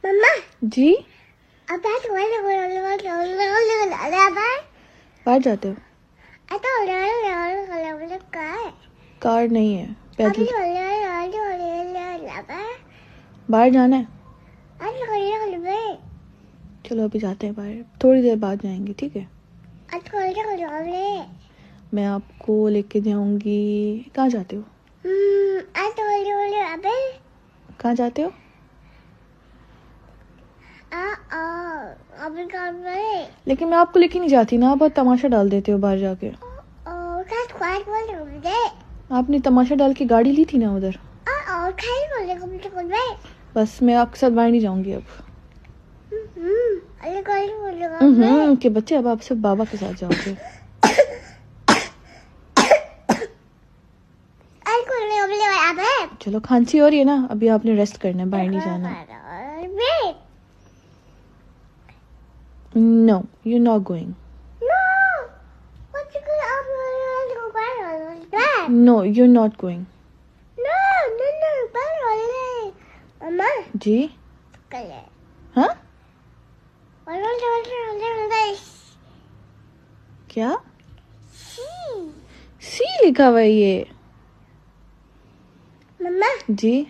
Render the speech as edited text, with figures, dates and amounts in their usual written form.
मम्मा जी अब बाहर जाते हो? कार नहीं है, पैदल बाहर जाना है। चलो अभी जाते हैं बाहर, थोड़ी देर बाद जाएंगे, ठीक है? मैं आपको लेके जाऊंगी। कहाँ जाते हो? कहाँ जाते हो? लेकिन मैं आपको लेके नहीं जाती ना, आप बहुत तमाशा डाल देते हो बाहर जाके। आपने तमाशा डाल के गाड़ी ली थी ना उधर। बस मैं आपके साथ बाहर नहीं जाऊंगी अब। के बच्चे, अब आप सब बाबा के साथ जाओगे। चलो खांसी हो रही है ना, अभी आपने रेस्ट करना है, बाहर नहीं जाना। No you not going. No you not going. जी हाँ क्या सी लिखा हुआ है ये? मम्मा जी